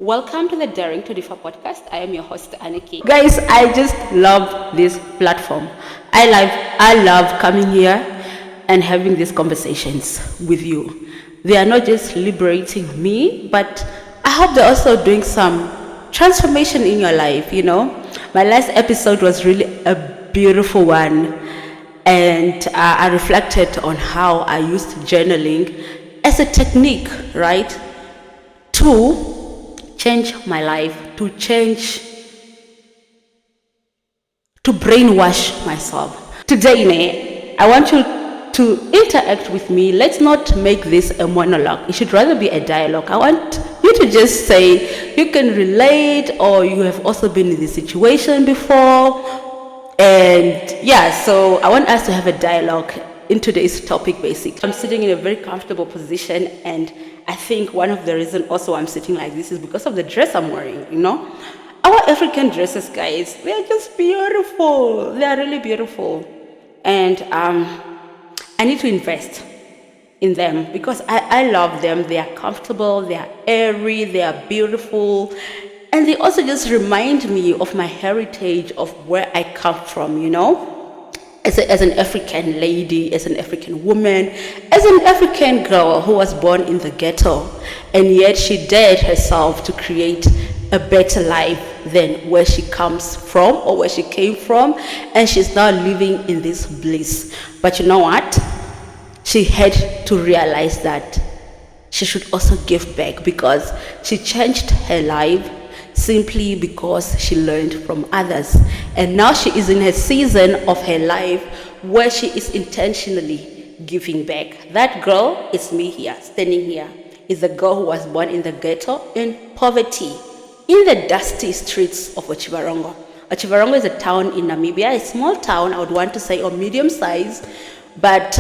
Welcome to the Daring to Differ podcast. I am your host, Aniki. Guys, I just love this platform. I love coming here and having these conversations with you. They are not just liberating me, but I hope they're also doing some transformation in your life, My last episode was really a beautiful one, and I reflected on how I used journaling as a technique, right? To change my life, to brainwash myself. Today, I want you to interact with me. Let's not make this a monologue. It should rather be a dialogue. I want you to just say you can relate, or you have also been in this situation before. And yeah, so I want us to have a dialogue in today's topic, basically. I'm sitting in a very comfortable position, and I think one of the reasons also I'm sitting like this is because of the dress I'm wearing, Our African dresses, guys, they're just beautiful. They are really beautiful. And I need to invest in them because I love them. They are comfortable, they are airy, they are beautiful. And they also just remind me of my heritage, of where I come from, As an African lady, as an African woman, as an African girl who was born in the ghetto, and yet she dared herself to create a better life than where she comes from or where she came from, and she's now living in this bliss. But you know what? She had to realize that she should also give back, because she changed her life simply because she learned from others. And now she is in a season of her life where she is intentionally giving back. That girl is me here, standing here, is a girl who was born in the ghetto, in poverty, in the dusty streets of Ochivarongo. Ochivarongo is a town in Namibia, a small town, I would want to say, or medium size, but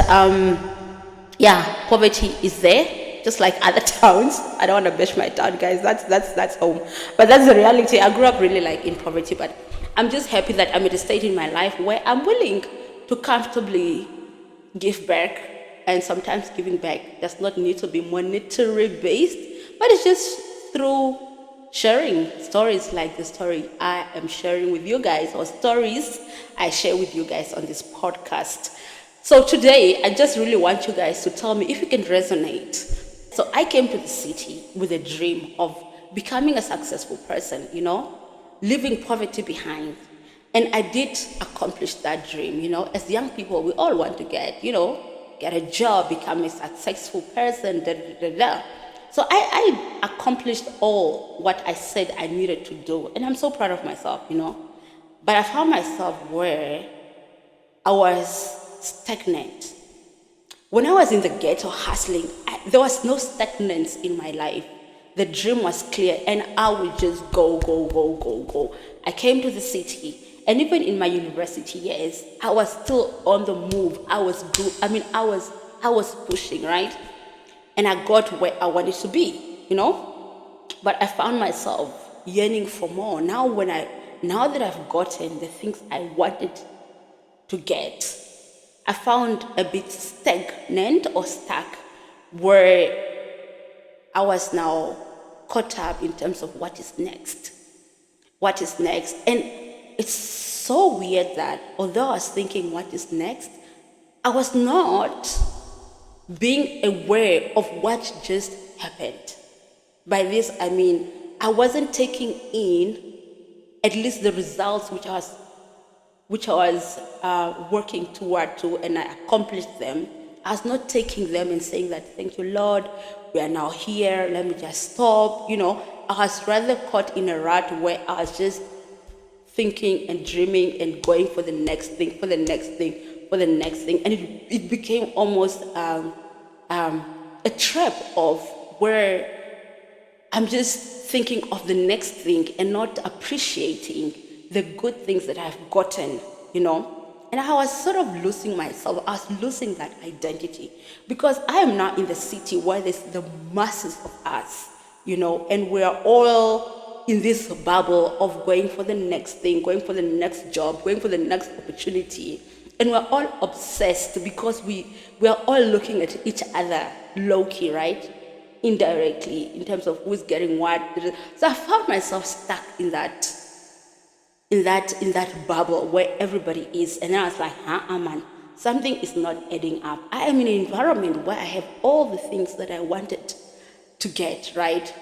poverty is there. Just like other towns. I don't want to bash my town, guys. That's home. But that's the reality. I grew up really in poverty, but I'm just happy that I'm at a state in my life where I'm willing to comfortably give back. And sometimes giving back does not need to be monetary based, but it's just through sharing stories like the story I am sharing with you guys, or stories I share with you guys on this podcast. So today, I just really want you guys to tell me if you can resonate. So I came to the city with a dream of becoming a successful person, leaving poverty behind. And I did accomplish that dream, As young people, we all want to get a job, become a successful person, So I accomplished all what I said I needed to do. And I'm so proud of myself, But I found myself where I was stagnant. When I was in the ghetto hustling, there was no stagnance in my life. The dream was clear, and I would just go. I came to the city, and even in my university years, I was still on the move. I was pushing, right? And I got where I wanted to be, But I found myself yearning for more. Now that I've gotten the things I wanted to get, I found a bit stagnant or stuck, where I was now caught up in terms of what is next. And it's so weird that although I was thinking what is next, I was not being aware of what just happened. By this, I mean, I wasn't taking in at least the results which I was working toward to, and I accomplished them. I was not taking them and saying that, thank you, Lord, we are now here, let me just stop. I was rather caught in a rut where I was just thinking and dreaming and going for the next thing, And it became almost a trap of where I'm just thinking of the next thing and not appreciating the good things that I've gotten, And I was sort of losing myself. I was losing that identity, because I am now in the city where there's the masses of us, and we're all in this bubble of going for the next thing, going for the next job, going for the next opportunity. And we're all obsessed because we are all looking at each other low-key, right? indirectly in terms of who's getting what. So I found myself stuck in that bubble where everybody is, and then I was like, man, something is not adding up. I am in an environment where I have all the things that I wanted to get, right?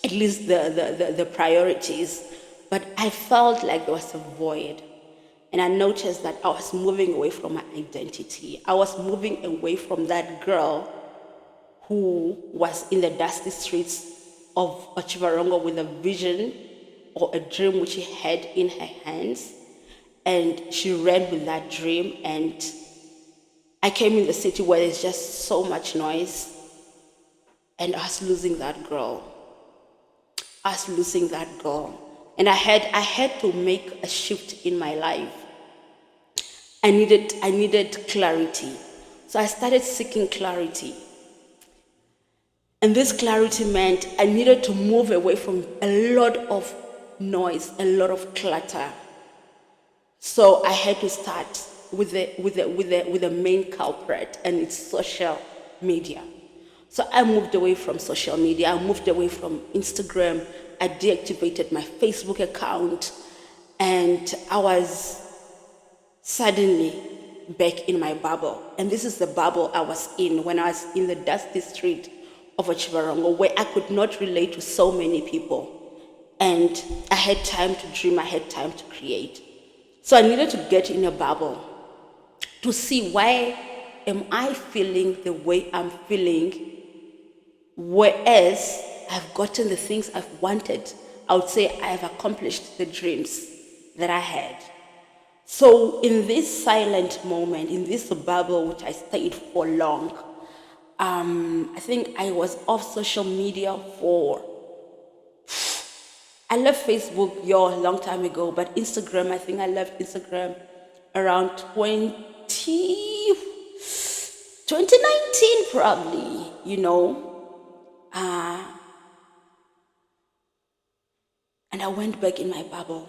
At least the priorities, but I felt like there was a void. And I noticed that I was moving away from my identity. I was moving away from that girl who was in the dusty streets of Ochivarongo with a vision or a dream which she had in her hands. And she ran with that dream. And I came in the city where there's just so much noise. And I was losing that girl. And I had to make a shift in my life. I needed clarity. So I started seeking clarity. And this clarity meant I needed to move away from a lot of noise, a lot of clutter. So I had to start with the main culprit, and it's social media. So I moved away from social media. I moved away from Instagram. I deactivated my Facebook account, and I was suddenly back in my bubble. And this is the bubble I was in when I was in the dusty street of Ochivarongo, where I could not relate to so many people. And I had time to dream, I had time to create. So I needed to get in a bubble to see why am I feeling the way I'm feeling, whereas I've gotten the things I've wanted. I would say I have accomplished the dreams that I had. So in this silent moment, in this bubble which I stayed for long, I think I was off social media I left Facebook a long time ago, but Instagram, I think I left Instagram around 2019 probably, and I went back in my bubble.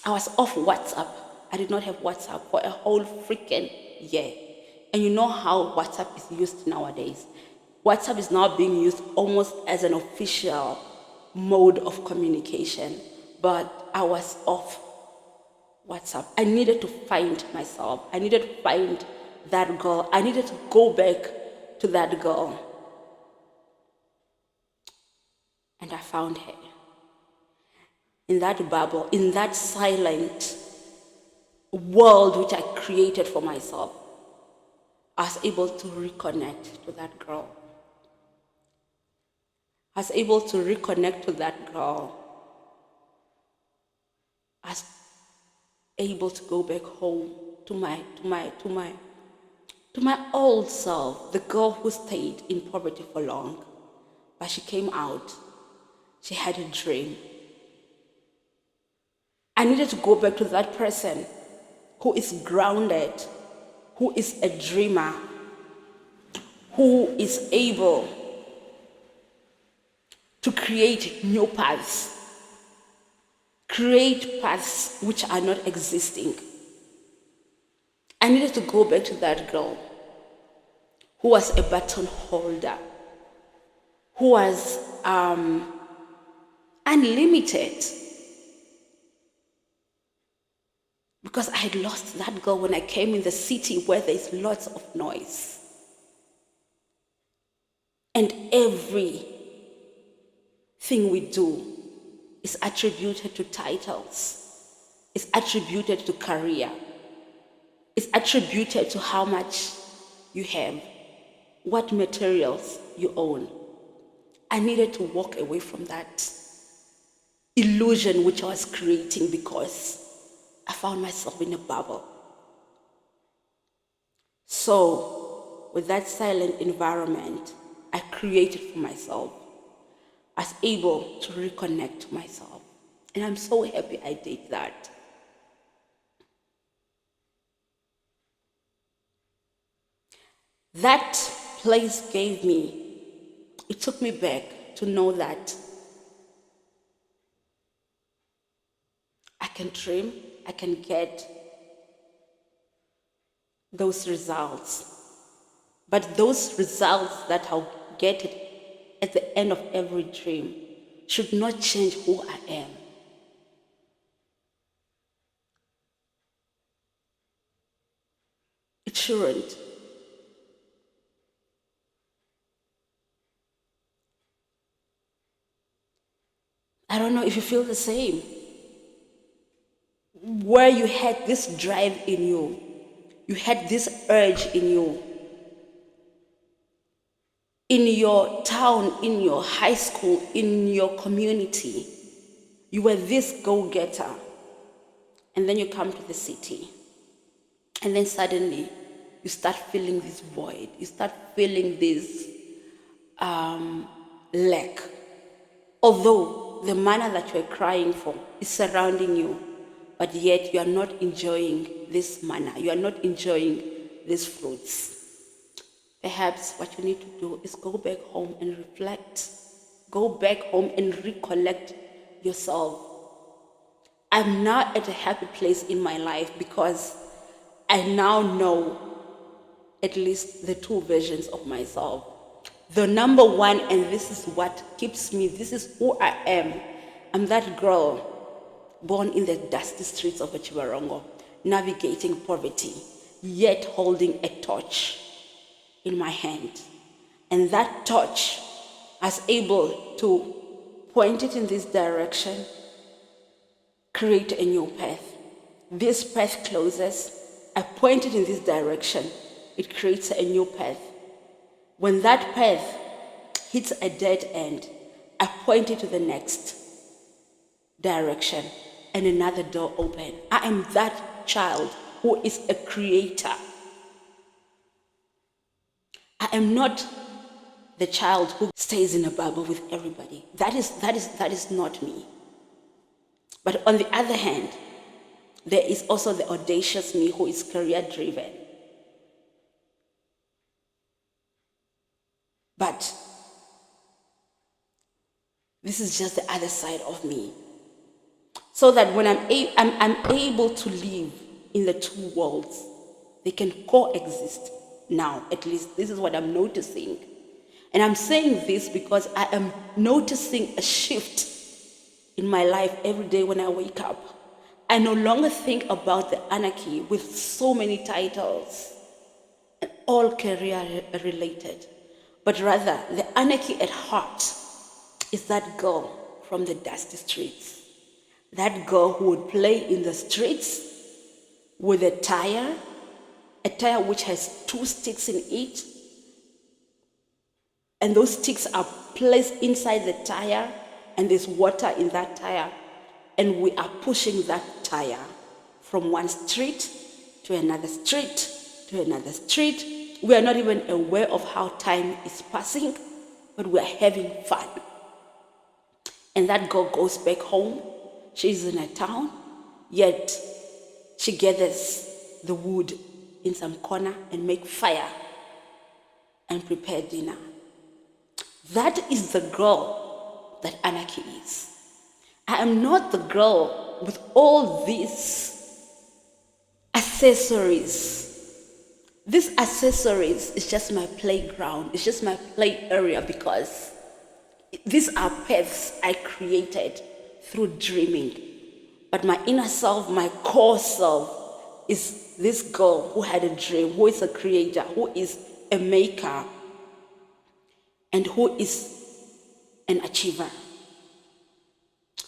I was off WhatsApp. I did not have WhatsApp for a whole freaking year. And you know how WhatsApp is used nowadays. WhatsApp is now being used almost as an official mode of communication. But I was off WhatsApp. I needed to find myself. I needed to find that girl. I needed to go back to that girl. And I found her. In that bubble, in that silent world which I created for myself, I was able to reconnect to that girl. I was able to reconnect to that girl. I was able to go back home to my old self, the girl who stayed in poverty for long. But she came out. She had a dream. I needed to go back to that person who is grounded, who is a dreamer, who is able to create new paths, create paths which are not existing. I needed to go back to that girl who was a baton holder, who was unlimited. Because I had lost that girl when I came in the city where there's lots of noise. And everything we do is attributed to titles, is attributed to career, is attributed to how much you have, what materials you own. I needed to walk away from that illusion which I was creating because I found myself in a bubble. So, with that silent environment I created for myself, I was able to reconnect to myself. And I'm so happy I did that. That place it took me back to know that I can dream, I can get those results. But those results that I'll get at the end of every dream should not change who I am. It shouldn't. I don't know if you feel the same. Where you had this drive in you, you had this urge in your town, in your high school, in your community. You were this go-getter. And then you come to the city. And then suddenly you start feeling this void. You start feeling this lack. Although the manna that you're crying for is surrounding you, but yet you are not enjoying this manna. You are not enjoying these fruits. Perhaps what you need to do is go back home and reflect. Go back home and recollect yourself. I'm now at a happy place in my life because I now know at least the two versions of myself. The number one, and this is what keeps me, this is who I am. I'm that girl born in the dusty streets of Chibarongo, navigating poverty, yet holding a torch in my hand. And that torch, I was able to point it in this direction, create a new path. This path closes, I point it in this direction, it creates a new path. When that path hits a dead end, I point it to the next direction and another door open. I am that child who is a creator. I am not the child who stays in a bubble with everybody. That is not me. But on the other hand, there is also the audacious me who is career driven. But this is just the other side of me. So that when I'm able to live in the two worlds, they can coexist now. At least this is what I'm noticing. And I'm saying this because I am noticing a shift in my life every day when I wake up. I no longer think about the anarchy with so many titles and all career related, but rather the anarchy at heart is that girl from the dusty streets. That girl who would play in the streets with a tire which has 2 sticks in it, and those sticks are placed inside the tire, and there's water in that tire, and we are pushing that tire from one street to another street to another street. We are not even aware of how time is passing, but we are having fun. And that girl goes back home. She's in a town, yet she gathers the wood in some corner and make fire and prepare dinner. That is the girl that anarchy is. I am not the girl with all these accessories. These accessories is just my playground. It's just my play area because these are paths I created through dreaming. But my inner self, my core self, is this girl who had a dream, who is a creator, who is a maker, and who is an achiever,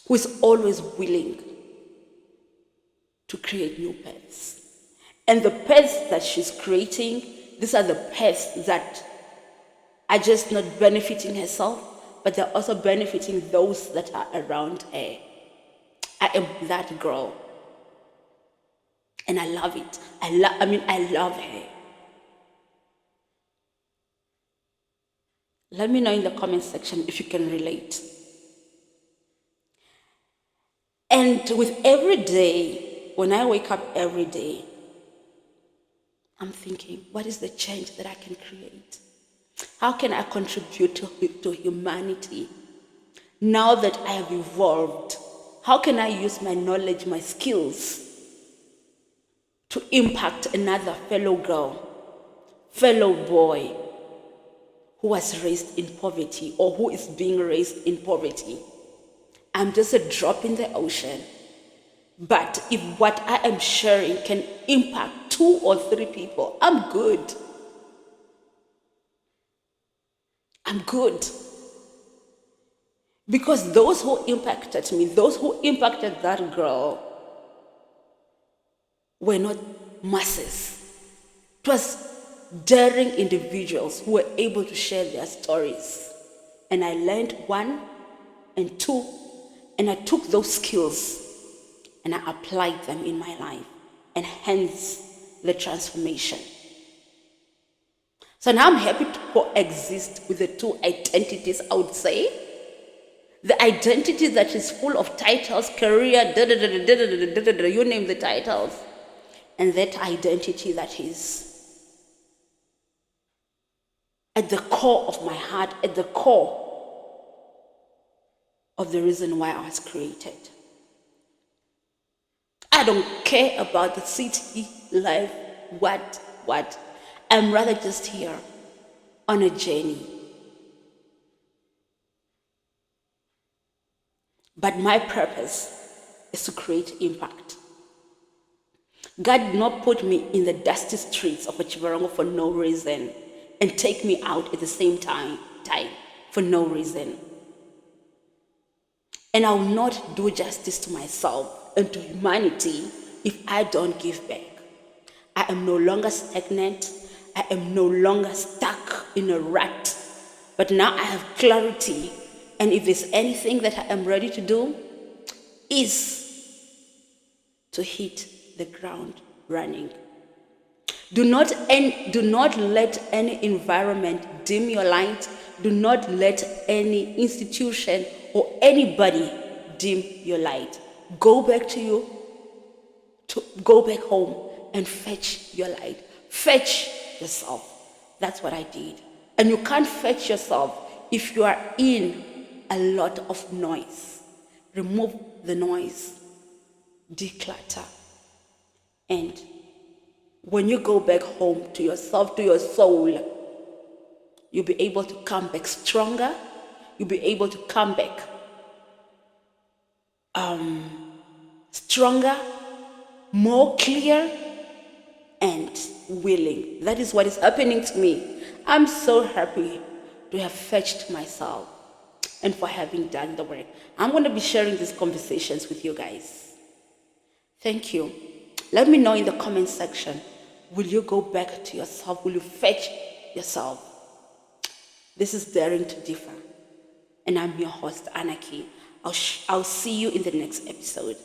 who is always willing to create new paths. And the paths that she's creating, these are the paths that are just not benefiting herself, but they're also benefiting those that are around her. I am that girl. And I love it. I love her. Let me know in the comment section if you can relate. And with every day, when I wake up every day, I'm thinking, what is the change that I can create? How can I contribute to humanity? Now that I have evolved, how can I use my knowledge, my skills, to impact another fellow girl, fellow boy who was raised in poverty or who is being raised in poverty. I'm just a drop in the ocean. But if what I am sharing can impact 2 or 3 people, I'm good. I'm good. Because those who impacted me, those who impacted that girl, were not masses. It was daring individuals who were able to share their stories. And I learned 1 and 2, and I took those skills and I applied them in my life, and hence the transformation. So now I'm happy to coexist with the 2 identities, I would say. The identity that is full of titles, career, you name the titles. And that identity that is at the core of my heart, at the core of the reason why I was created. I don't care about the city life, what. I'm rather just here on a journey. But my purpose is to create impact. God did not put me in the dusty streets of Chivarongo for no reason and take me out at the same time for no reason. And I will not do justice to myself and to humanity if I don't give back. I am no longer stagnant. I am no longer stuck in a rut. But now I have clarity. And if there's anything that I am ready to do, is to hit the ground running. Do not let any environment dim your light. Do not let any institution or anybody dim your light. Go back go back home and fetch your light. Fetch yourself. That's what I did. And you can't fetch yourself if you are in a lot of noise. Remove the noise. Declutter. And when you go back home to yourself, to your soul, you'll be able to come back stronger. You'll be able to come back stronger, more clear, and willing. That is what is happening to me. I'm so happy to have fetched myself and for having done the work. I'm going to be sharing these conversations with you guys. Thank you. Let me know in the comment section, will you go back to yourself? Will you fetch yourself? This is Daring to Differ. And I'm your host, Anarchy. I'll see you in the next episode.